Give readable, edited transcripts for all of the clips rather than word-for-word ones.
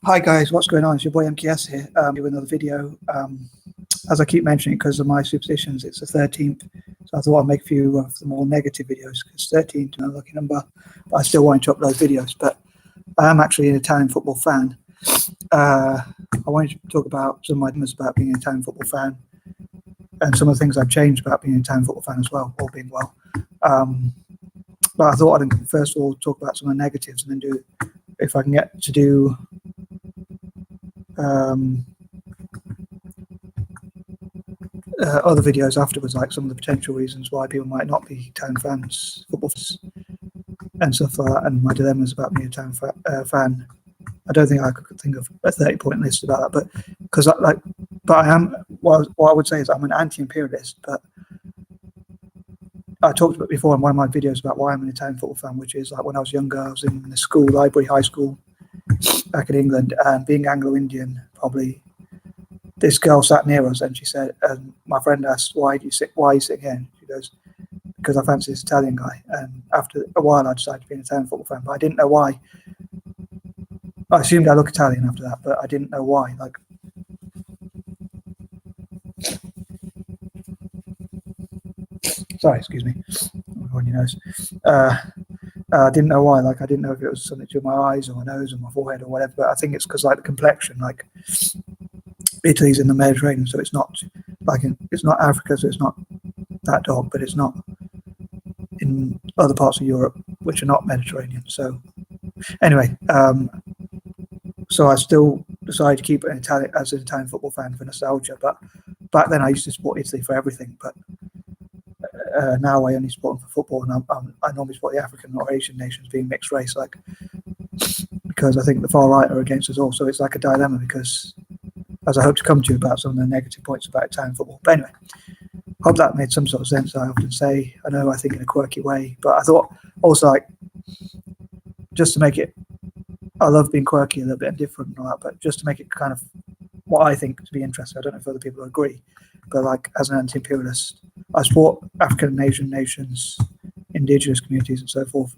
Hi guys, what's going on? It's your boy MKS here. Doing another video. As I keep mentioning, because of my superstitions, it's the 13th, so I thought I'd make a few of the more negative videos, because 13 is an unlucky number, but I still wanted to upload videos. But I am actually an Italian football fan. I wanted to talk about some of my ideas about being an Italian football fan, and some of the things I've changed about being an Italian football fan as well, all being well. But I thought I'd first of all talk about some of the negatives, and then do, if I can get to do other videos afterwards, like some of the potential reasons why people might not be Italian fans, football fans, and stuff like that, and my dilemmas about being an Italian fan. I don't think I could think of a 30-point list about that, but because I am, what I would say is I'm an anti-imperialist. But I talked about before in one of my videos about why I'm an Italian football fan, which is like when I was younger, I was in the school library, high school back in England, and being Anglo-Indian, probably this girl sat near us, and she said, and my friend asked, why are you sitting here? And she goes, because I fancy this Italian guy. And after a while I decided to be an Italian football fan, but I didn't know why. I assumed I look Italian after that, but I didn't know why. Like, sorry, excuse me, on your nose. I didn't know why. Like, I didn't know if it was something to do with my eyes or my nose or my forehead or whatever. But I think it's because, like, the complexion. Like, Italy's in the Mediterranean, so it's not like it's not Africa, so it's not that dark. But it's not in other parts of Europe which are not Mediterranean. So anyway, so I still decided to keep it as an Italian football fan for nostalgia. But back then I used to support Italy for everything. But now I only support them for football, and I normally support the African or Asian nations being mixed race, like, because I think the far right are against us all. So it's like a dilemma, because as I hope to come to about some of the negative points about Italian football. But anyway, hope that made some sort of sense. I often say, I know I think in a quirky way, but I thought also, like, just to make it, I love being quirky a little bit and different and all that, but just to make it kind of what I think to be interesting. I don't know if other people agree, but like, as an anti-imperialist, I support African and Asian nations, indigenous communities, and so forth.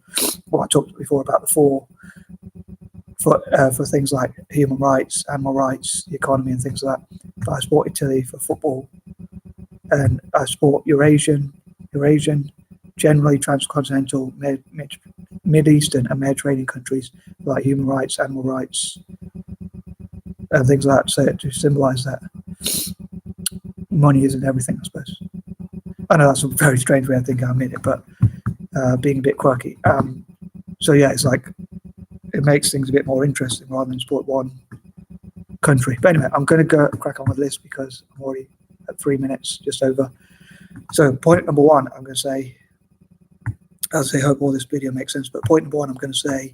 Well, I talked before about the four for things like human rights, animal rights, the economy, and things like that. But I support Italy for football, and I support Eurasian, generally transcontinental, Mid Eastern, and Mediterranean countries, like human rights, animal rights, and things like that. So to symbolise that money isn't everything, I suppose. I know that's a very strange way I think I made it, but being a bit quirky. So yeah, it's like, it makes things a bit more interesting rather than support one country. But anyway, I'm going to go crack on with this because I'm already at 3 minutes, just over. So point number one, I'm going to say, as I hope all this video makes sense, but point number one, I'm going to say,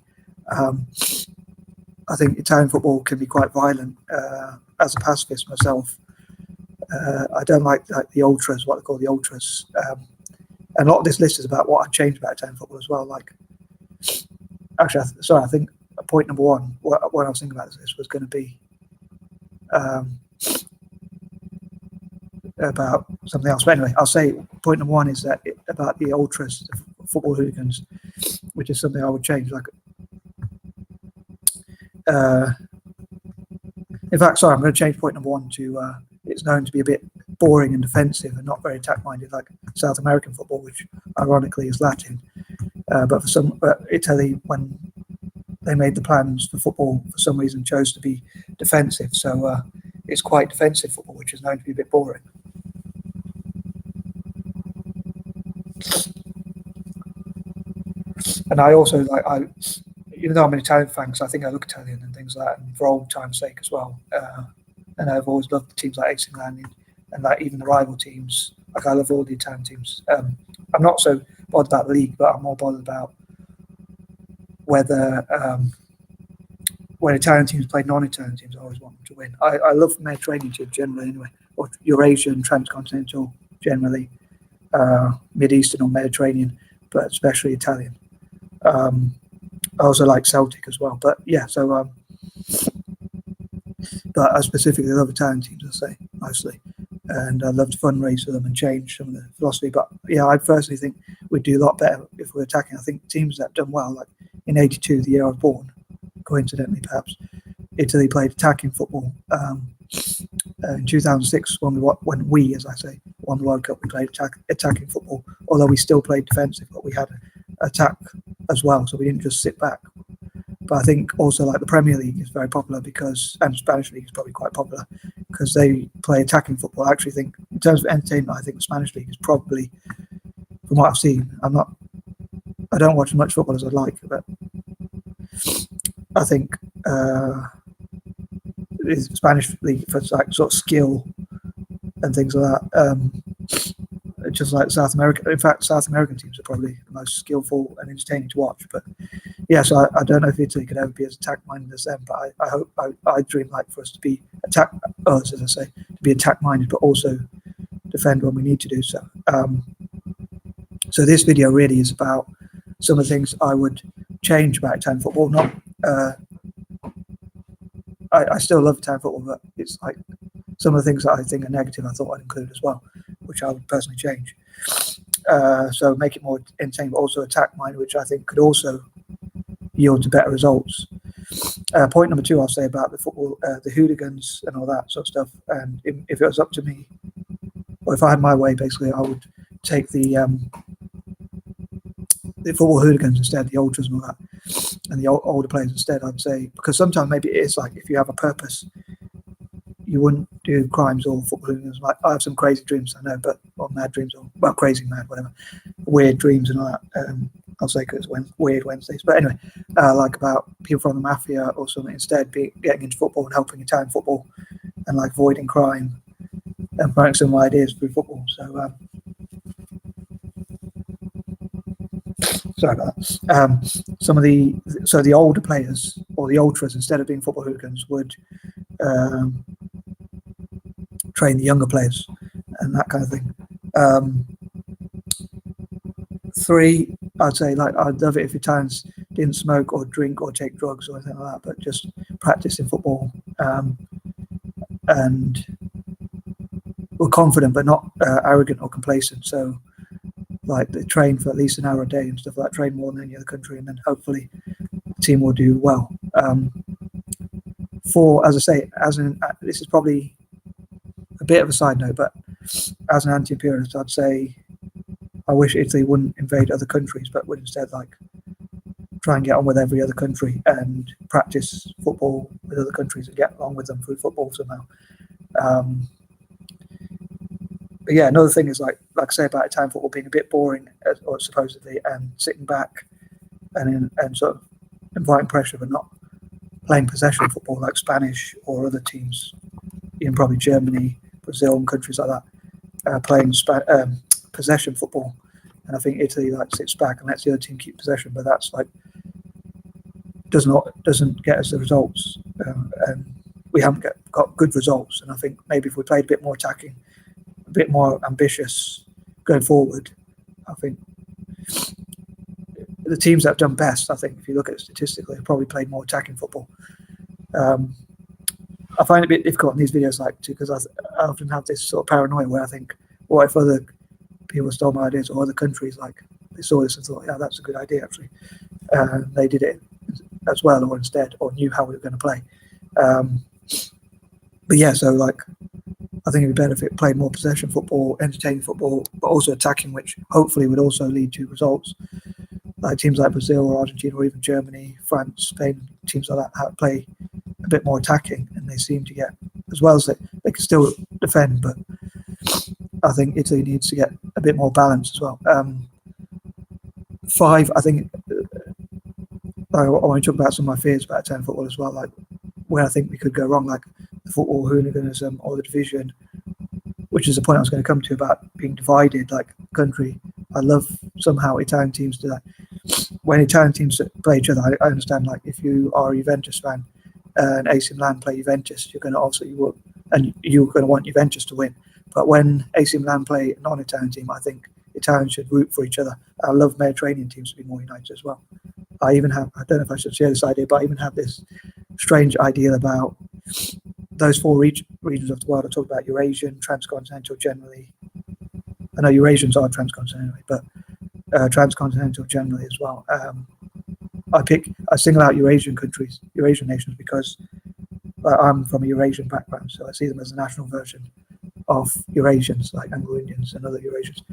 I think Italian football can be quite violent. As a pacifist myself, I don't like the ultras, what they call the ultras. And a lot of this list is about what I've changed about Italian football as well. Like, actually, I think point number one, what I was thinking about this was going to be about something else. But anyway, I'll say point number one is that about the ultras, the football hooligans, which is something I would change. Like, in fact, sorry, I'm going to change point number one to it's known to be a bit boring and defensive and not very attack-minded, like South American football, which ironically is Latin. But for Italy, when they made the plans for football, for some reason chose to be defensive. So it's quite defensive football, which is known to be a bit boring. And I also like, even though I'm an Italian fan, because I think I look Italian and things like that, and for old time's sake as well. And I've always loved the teams like AC Milan and like even the rival teams. Like, I love all the Italian teams. I'm not so bothered about the league, but I'm more bothered about whether when Italian teams play non-Italian teams, I always want them to win. I love Mediterranean teams generally anyway, or Eurasian, transcontinental generally, Mid-Eastern or Mediterranean, but especially Italian. I also like Celtic as well. But yeah, so but I specifically love Italian teams, I say, mostly. And I'd love to fundraise for them and change some of the philosophy. But yeah, I personally think we'd do a lot better if we're attacking. I think teams that have done well, like in '82, the year I was born, coincidentally perhaps, Italy played attacking football. In 2006, when we, as I say, won the World Cup, we played attacking football. Although we still played defensive, but we had attack as well, so we didn't just sit back. But I think also like the Premier League is very popular and Spanish League is probably quite popular because they play attacking football. I actually think in terms of entertainment, I think the Spanish League is probably, from what I've seen, I don't watch as much football as I'd like, but I think the Spanish League for like sort of skill and things like that. Just like South America. In fact, South American teams are probably the most skillful and entertaining to watch. But yeah, so I don't know if Italy could ever be as attack-minded as them, but I dream like for us to be as I say, to be attack-minded, but also defend when we need to do so. So this video really is about some of the things I would change about Italian football. Not, I still love Italian football, but it's like some of the things that I think are negative, I thought I'd include as well, which I would personally change. So make it more entertaining, but also attack-minded, which I think could also yield to better results. Point number 2, I'll say about the football, the hooligans and all that sort of stuff. And if it was up to me, or if I had my way, basically, I would take the football hooligans instead, the ultras and all that, and the older players instead, I'd say, because sometimes maybe it is like if you have a purpose, you wouldn't do crimes or football hooligans. Like I have some crazy dreams, I know, or mad dreams, or well, crazy, mad, whatever, weird dreams and all that. I'll say because it's weird Wednesdays, but anyway, like about people from the mafia or something instead, getting into football and helping Italian football, and like avoiding crime and promoting some ideas through football. So sorry about that. So the older players or the ultras, instead of being football hooligans, would train the younger players and that kind of thing. 3, I'd say, like, I'd love it if Italians didn't smoke or drink or take drugs or anything like that, but just practice in football and were confident but not arrogant or complacent. So like they train for at least an hour a day and stuff like that, train more than any other country, and then hopefully the team will do well. 4, as I say, this is probably a bit of a side note, but as an anti-imperialist, I'd say I wish Italy wouldn't invade other countries, but would instead like try and get on with every other country and practice football with other countries and get along with them through football somehow. But yeah, another thing is like I say about Italian football being a bit boring, or supposedly, and sitting back and sort of inviting pressure, but not playing possession football like Spanish or other teams, even probably Germany, Brazil, and countries like that, playing possession football. And I think Italy like sits back and lets the other team keep possession, but that's like doesn't get us the results, and we haven't got good results. And I think maybe if we played a bit more attacking, a bit more ambitious going forward, I think the teams that have done best, I think if you look at it statistically, have probably played more attacking football. I find it a bit difficult in these videos, like, because I often have this sort of paranoia where I think, what if other people stole my ideas, or other countries, like, they saw this and thought, yeah, that's a good idea, actually. They did it as well, or instead, or knew how we were going to play. But yeah, so like, I think it'd be better if it played more possession football, entertaining football, but also attacking, which hopefully would also lead to results. Like teams like Brazil or Argentina or even Germany, France, Spain, teams like that play a bit more attacking, and they seem to get, as well as they can still defend, but I think Italy needs to get a bit more balance as well. 5, I think, I want to talk about some of my fears about Italian football as well, like where I think we could go wrong, like the football hooliganism or the division, which is the point I was going to come to about being divided, like country. I love somehow Italian teams do that. When Italian teams play each other, I understand, like if you are a Juventus fan and AC Milan play Juventus, you're going to want Juventus to win. But when AC Milan play a non-Italian team, I think Italians should root for each other. I love Mediterranean teams to be more united as well. I don't know if I should share this idea, but I even have this strange idea about those 4 regions of the world. I talked about Eurasian, transcontinental generally. I know Eurasians are transcontinental, but transcontinental generally as well. I single out Eurasian countries, Eurasian nations, because like I'm from a Eurasian background, so I see them as a national version of Eurasians, like Anglo-Indians and other Eurasians.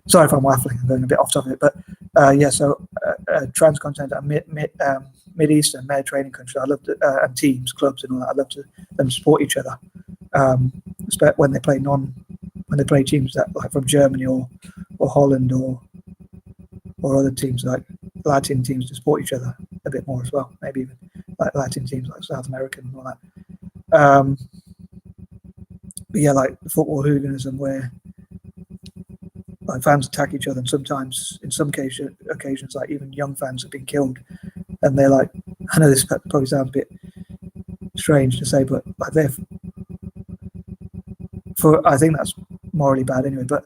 Sorry if I'm waffling and going a bit off topic, but so transcontinental, Mid-Eastern, Mediterranean countries, I love to, and teams, clubs, and all that. I love them support each other, when they play teams that like from Germany or Holland or other teams like Latin teams, to support each other a bit more as well. Maybe even like Latin teams like South American and all that. But yeah, like football hooliganism where like fans attack each other, and sometimes in some occasions like even young fans have been killed, and they're like, I know this probably sounds a bit strange to say, but like I think that's morally bad anyway, but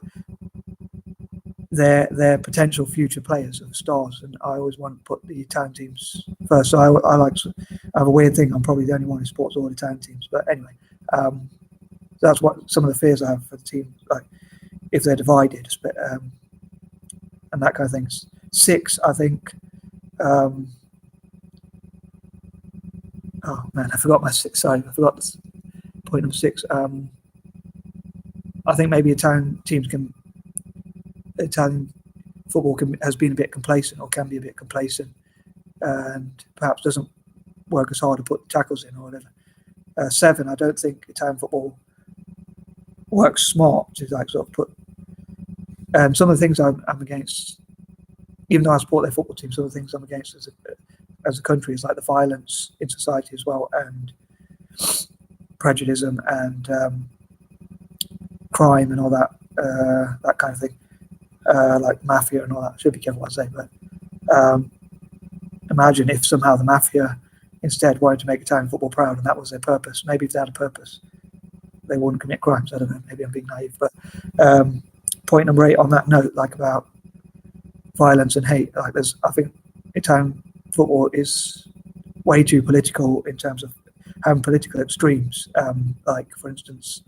they're potential future players of stars, and I always want to put the Italian teams first. So I have a weird thing. I'm probably the only one who supports all Italian teams, but anyway, that's what some of the fears I have for the team, like if they're divided, and that kind of thing. 6, I think. Oh man, I forgot my 6. Sorry, I forgot this point number 6. I think maybe Italian football has been a bit complacent, or can be a bit complacent, and perhaps doesn't work as hard to put tackles in or whatever. 7, I don't think Italian football works smart to like sort of put. Some of the things I'm against, even though I support their football team, some of the things I'm against as a country is like the violence in society as well, and prejudice and crime and all that kind of thing, like mafia and all that. I should be careful what I say, but imagine if somehow the mafia instead wanted to make Italian football proud, and that was their purpose. Maybe if they had a purpose, they wouldn't commit crimes. I don't know. Maybe I'm being naive, but point number 8 on that note, like about violence and hate, like I think Italian football is way too political in terms of having political extremes. Like for instance,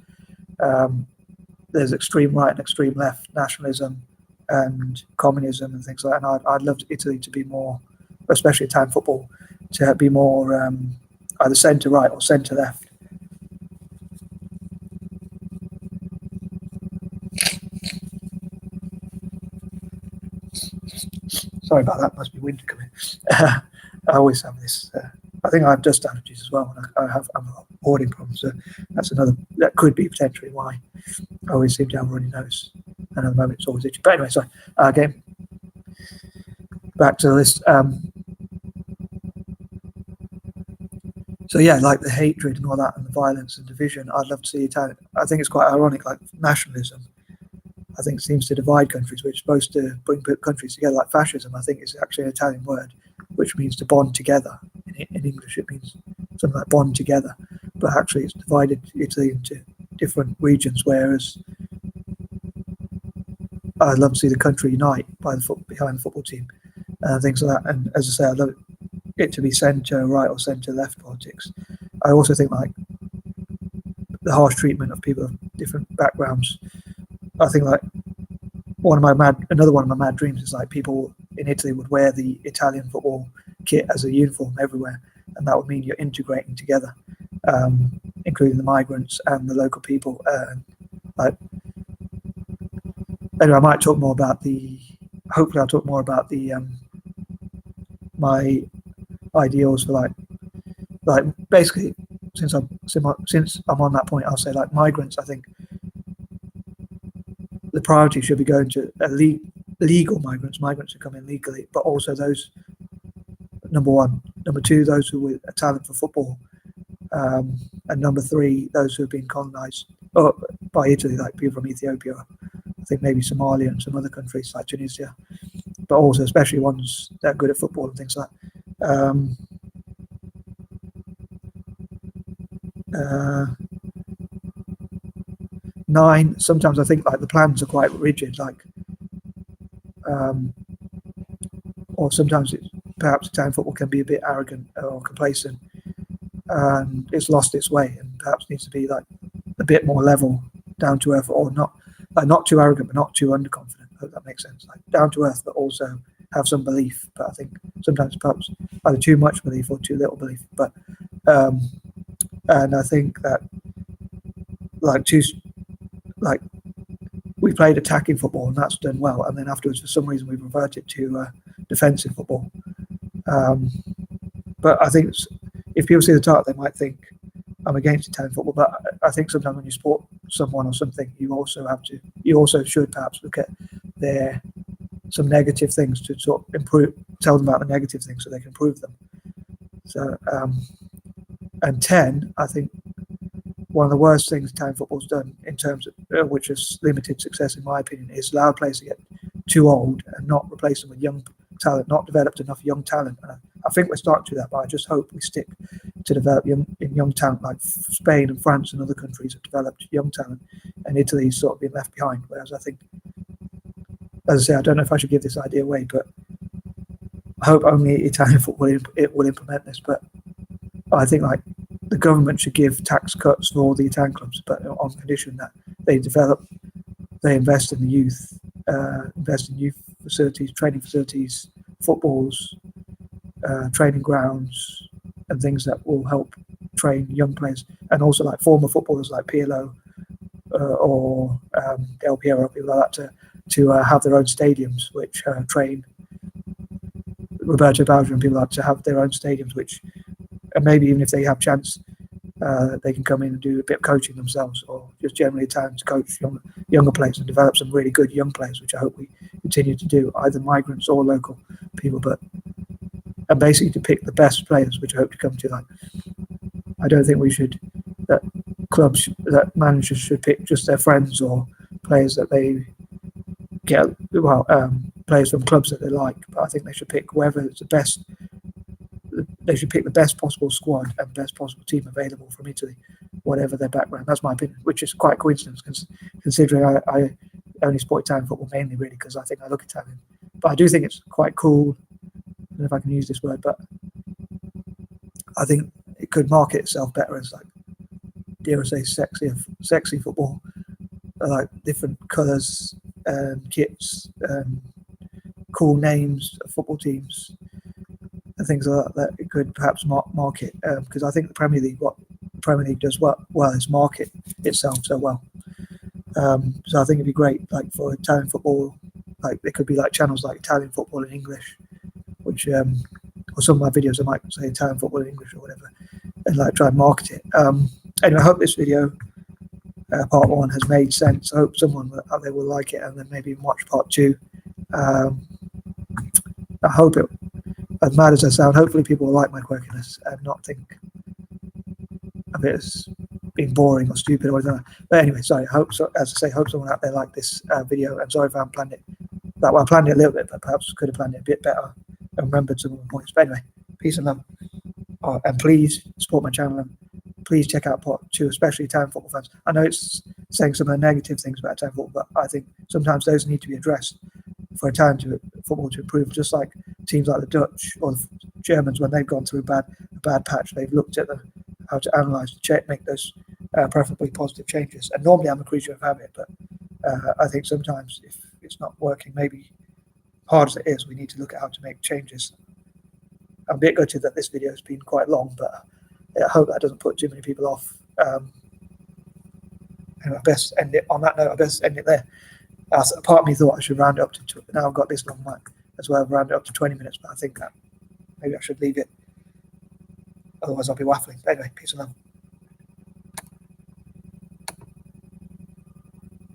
there's extreme right and extreme left, nationalism and communism and things like that. And I'd love Italy to be more, especially Italian football, to be more either centre right or centre left. Sorry about that. Must be winter coming. I always have this. I think I have dust allergies as well, and I'm a hoarding problem. So that could be potentially why I always seem to have a runny nose, and at the moment it's always itchy. But anyway, sorry. Again, back to the list. So yeah, like the hatred and all that, and the violence and division. I'd love to see Italian. I think it's quite ironic, like nationalism. I think seems to divide countries, which is supposed to bring countries together. Like fascism, I think is actually an Italian word, which means to bond together. In English, it means something like bond together, but actually it's divided Italy into different regions. Whereas I'd love to see the country unite behind the football team, things like that. And as I say, I'd love it to be centre right or centre left politics. I also think like the harsh treatment of people of different backgrounds. I think like another one of my mad dreams is like people in Italy would wear the Italian football kit as a uniform everywhere, and that would mean you're integrating together, including the migrants and the local people. Anyway, I might talk more about hopefully I'll talk more about my ideals for like basically since I'm on that point, I'll say like migrants. I think the priority should be going to legal migrants who come in legally, but also those, number 1. Number 2, those who with a talent for football, and number 3, those who have been colonized by Italy, like people from Ethiopia, I think maybe Somalia and some other countries like Tunisia, but also especially ones that are good at football and things like that. 9, sometimes I think like the plans are quite rigid, like or sometimes perhaps Italian football can be a bit arrogant or complacent, and it's lost its way and perhaps needs to be like a bit more level, down to earth, or not too arrogant but not too underconfident. I hope that makes sense. Like down to earth but also have some belief, but I think sometimes perhaps either too much belief or too little belief. But And I think that like we played attacking football and that's done well, and then afterwards for some reason we've reverted to defensive football. But I think if people see the title, they might think I'm against Italian football. But I think sometimes when you support someone or something, you also should perhaps look at some negative things to sort of improve, tell them about the negative things so they can improve them. So and 10, I think one of the worst things Italian football's done in terms of which has limited success in my opinion is allow players to get too old and not replace them with young talent, not developed enough young talent. And I think we're starting to do that, but I just hope we stick to develop young talent like Spain and France and other countries have developed young talent, and Italy's sort of been left behind. Whereas I think, as I say, I don't know if I should give this idea away, but I hope only Italian football will implement this. But I think like the government should give tax cuts for all the Italian clubs, but on condition that they invest in the youth, invest in youth facilities, training facilities, footballs, training grounds, and things that will help train young players, and also like former footballers like Pirlo or Del Piero, people like that, to have their own stadiums which train Roberto Baggio and people like to have their own stadiums, which and maybe even if they have chance, they can come in and do a bit of coaching themselves, or just generally time to coach younger players and develop some really good young players, which I hope we continue to do, either migrants or local people, and basically to pick the best players, which I hope to come to. Like, I don't think that managers should pick just their friends or players that they get, players from clubs that they like, but I think they should pick whoever is the best. They should pick the best possible squad and best possible team available from Italy, whatever their background. That's my opinion, which is quite a coincidence considering I only support Italian football mainly really because I think I look Italian. But I do think it's quite cool, I don't know if I can use this word, but I think it could market itself better as, like, dare I say, sexy football, like different colours and kits and cool names of football teams and things like that it could perhaps market, because I think what the Premier League does well is market itself so well. So I think it'd be great, like, for Italian football, like there could be like channels like Italian football in English, which or some of my videos I might say Italian football in English or whatever, and like try and market it. Anyway, I hope this video, part 1, has made sense. I hope someone out there will like it and then maybe watch part 2. I hope it, as mad as I sound, hopefully people will like my quirkiness and not think of it as being boring or stupid or anything like that. But anyway, sorry, I hope so. As I say, hope someone out there liked this video, and sorry if I haven't planned it that well. I planned it a little bit, but perhaps could have planned it a bit better and remembered some of the points. But anyway, peace and love. And please support my channel, and please check out part 2, especially Italian football fans. I know it's saying some of the negative things about Italian football, but I think sometimes those need to be addressed for Italian football to improve. Just like teams like the Dutch or the Germans, when they've gone through a bad patch, they've looked at how to analyse, make those preferably positive changes. And normally I'm a creature of habit, but I think sometimes if it's not working, maybe hard as it is, we need to look at how to make changes. I'm a bit gutted that this video has been quite long, but I hope that doesn't put too many people off. And I best end it on that note. I best end it there. Part of me thought I should round it up to now I've got this long mic as well, round it up to 20 minutes, but I think that maybe I should leave it, otherwise I'll be waffling. But anyway, peace and love.